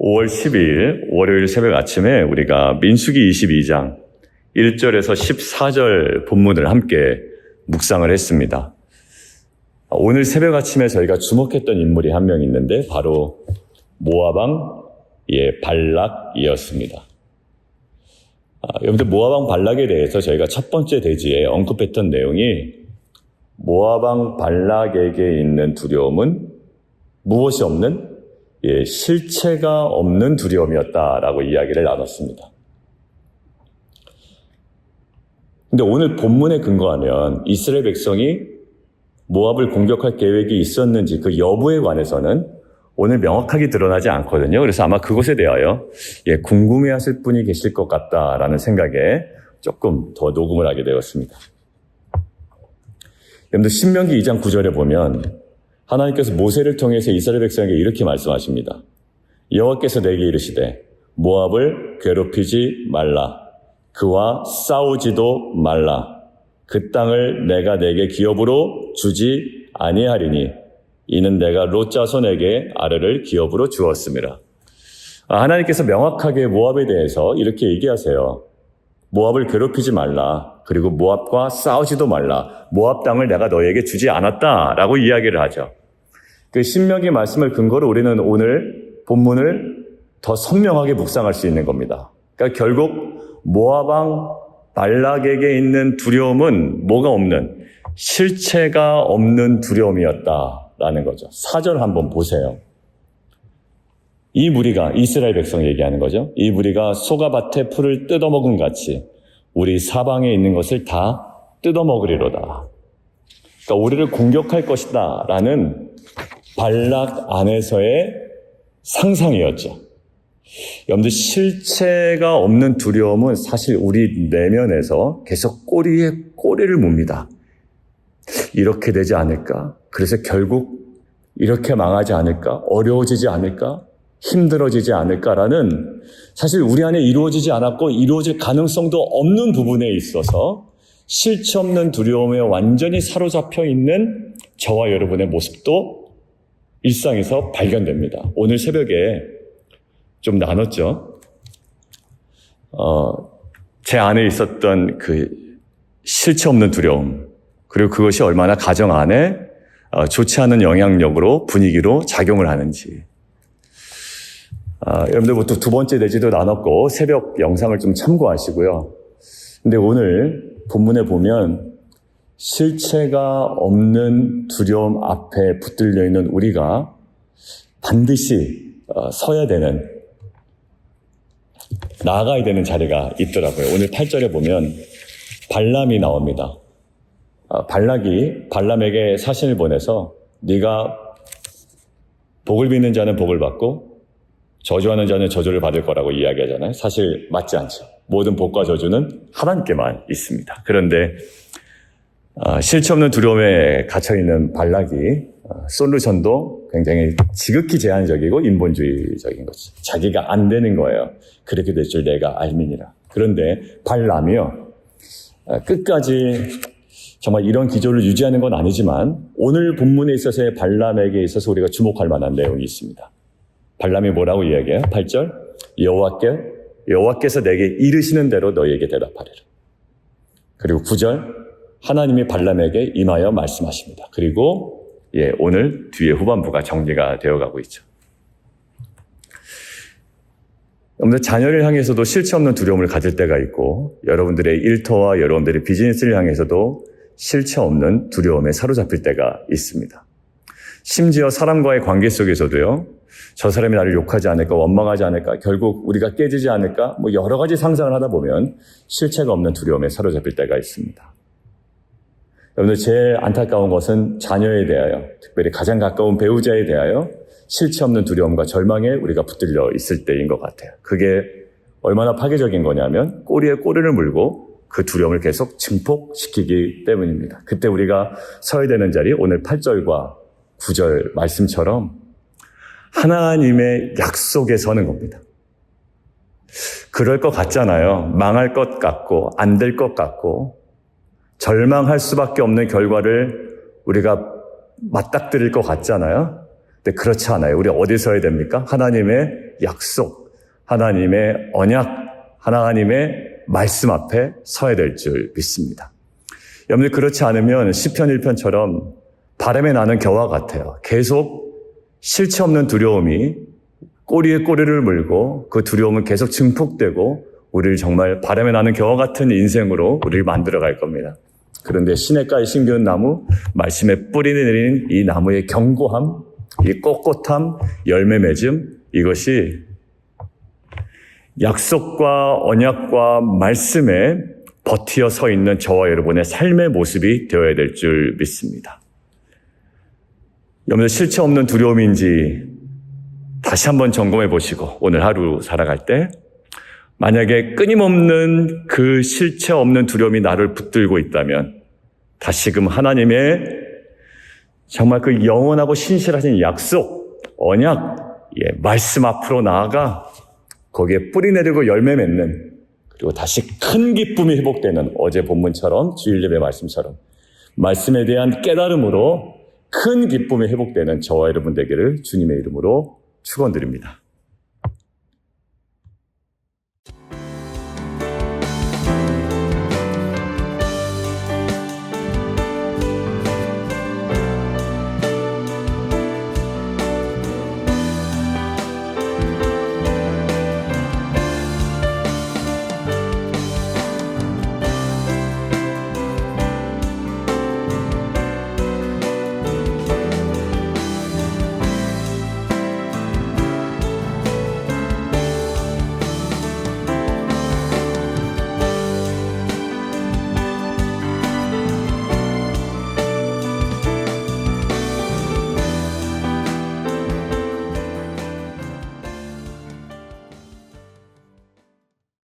5월 12일 월요일 새벽 아침에 우리가 민수기 22장 1절에서 14절 본문을 함께 묵상을 했습니다. 오늘 새벽 아침에 저희가 주목했던 인물이 한 명 있는데 바로 모압 왕 발락이었습니다. 여러분들 모압 왕 발락에 대해서 저희가 첫 번째 대지에 언급했던 내용이 모압 왕 발락에게 있는 두려움은 무엇이 없는 실체가 없는 두려움이었다라고 이야기를 나눴습니다. 근데 오늘 본문에 근거하면 이스라엘 백성이 모압을 공격할 계획이 있었는지 그 여부에 관해서는 오늘 명확하게 드러나지 않거든요. 그래서 아마 그것에 대하여 궁금해하실 분이 계실 것 같다라는 생각에 조금 더 녹음을 하게 되었습니다. 여러분들 신명기 2장 9절에 보면 하나님께서 모세를 통해서 이스라엘 백성에게 이렇게 말씀하십니다. 여호와께서 내게 이르시되 모압을 괴롭히지 말라. 그와 싸우지도 말라. 그 땅을 내가 내게 기업으로 주지 아니하리니 이는 내가 롯 자손에게 아르를 기업으로 주었음이라. 하나님께서 명확하게 모압에 대해서 이렇게 얘기하세요. 모압을 괴롭히지 말라. 그리고 모압과 싸우지도 말라. 모압 땅을 내가 너에게 주지 않았다라고 이야기를 하죠. 그 신명기 말씀을 근거로 우리는 오늘 본문을 더 선명하게 묵상할 수 있는 겁니다. 그러니까 결국 모압 왕 발락에게 있는 두려움은 뭐가 없는, 실체가 없는 두려움이었다라는 거죠. 4절 한번 보세요. 이 무리가, 이스라엘 백성 얘기하는 거죠. 이 무리가 소가밭의 풀을 뜯어먹은 같이 우리 사방에 있는 것을 다 뜯어먹으리로다. 그러니까 우리를 공격할 것이다 라는 발락 안에서의 상상이었죠. 여러분들 실체가 없는 두려움은 사실 우리 내면에서 계속 꼬리에 꼬리를 뭅니다. 이렇게 되지 않을까? 그래서 결국 이렇게 망하지 않을까? 어려워지지 않을까? 힘들어지지 않을까라는 사실 우리 안에 이루어지지 않았고 이루어질 가능성도 없는 부분에 있어서 실체 없는 두려움에 완전히 사로잡혀 있는 저와 여러분의 모습도 일상에서 발견됩니다. 오늘 새벽에 좀 나눴죠. 제 안에 있었던 그 실체 없는 두려움, 그리고 그것이 얼마나 가정 안에 좋지 않은 영향력으로 분위기로 작용을 하는지. 여러분들 두 번째 내지도 나눴고 새벽 영상을 좀 참고하시고요. 근데 오늘 본문에 보면 실체가 없는 두려움 앞에 붙들려 있는 우리가 반드시 서야 되는, 나아가야 되는 자리가 있더라고요. 오늘 8절에 보면 발람이 나옵니다. 발락이 발람에게 사신을 보내서 네가 복을 빚는 자는 복을 받고 저주하는 자는 저주를 받을 거라고 이야기하잖아요. 사실 맞지 않죠. 모든 복과 저주는 하나님께만 있습니다. 그런데 실체 없는 두려움에 갇혀있는 발락이 솔루션도 굉장히 지극히 제한적이고 인본주의적인 거죠. 자기가 안 되는 거예요. 그렇게 될 줄 내가 알미니라. 그런데 발람이요, 끝까지 정말 이런 기조를 유지하는 건 아니지만 오늘 본문에 있어서의 발람에게 있어서 우리가 주목할 만한 내용이 있습니다. 발람이 뭐라고 이야기해요? 8절, 여호와께서 내게 이르시는 대로 너희에게 대답하리라. 그리고 9절, 하나님이 발람에게 임하여 말씀하십니다. 그리고 오늘 뒤에 후반부가 정리가 되어가고 있죠. 여러분들 자녀를 향해서도 실체 없는 두려움을 가질 때가 있고 여러분들의 일터와 여러분들의 비즈니스를 향해서도 실체 없는 두려움에 사로잡힐 때가 있습니다. 심지어 사람과의 관계 속에서도요, 저 사람이 나를 욕하지 않을까, 원망하지 않을까, 결국 우리가 깨지지 않을까, 여러 가지 상상을 하다 보면 실체가 없는 두려움에 사로잡힐 때가 있습니다. 여러분들 제일 안타까운 것은 자녀에 대하여, 특별히 가장 가까운 배우자에 대하여 실체 없는 두려움과 절망에 우리가 붙들려 있을 때인 것 같아요. 그게 얼마나 파괴적인 거냐면 꼬리에 꼬리를 물고 그 두려움을 계속 증폭시키기 때문입니다. 그때 우리가 서야 되는 자리, 오늘 8절과 9절 말씀처럼 하나님의 약속에 서는 겁니다. 그럴 것 같잖아요. 망할 것 같고 안 될 것 같고 절망할 수밖에 없는 결과를 우리가 맞닥뜨릴 것 같잖아요. 근데 그렇지 않아요. 우리 어디 서야 됩니까? 하나님의 약속, 하나님의 언약, 하나님의 말씀 앞에 서야 될 줄 믿습니다. 여러분들 그렇지 않으면 시편 1편처럼 바람에 나는 겨와 같아요. 계속 실체 없는 두려움이 꼬리에 꼬리를 물고 그 두려움은 계속 증폭되고 우리를 정말 바람에 나는 겨와 같은 인생으로 우리를 만들어갈 겁니다. 그런데 시냇가에 심겨놓은 나무, 말씀에 뿌리 내린 이 나무의 견고함, 이 꼿꼿함, 열매 맺음, 이것이 약속과 언약과 말씀에 버티어 서 있는 저와 여러분의 삶의 모습이 되어야 될 줄 믿습니다. 여러분들 실체 없는 두려움인지 다시 한번 점검해 보시고 오늘 하루 살아갈 때 만약에 끊임없는 그 실체 없는 두려움이 나를 붙들고 있다면 다시금 하나님의 정말 그 영원하고 신실하신 약속, 언약, 말씀 앞으로 나아가 거기에 뿌리 내리고 열매 맺는 그리고 다시 큰 기쁨이 회복되는 어제 본문처럼 주일 예배 말씀처럼 말씀에 대한 깨달음으로 큰 기쁨이 회복되는 저와 여러분 되기를 주님의 이름으로 축원드립니다.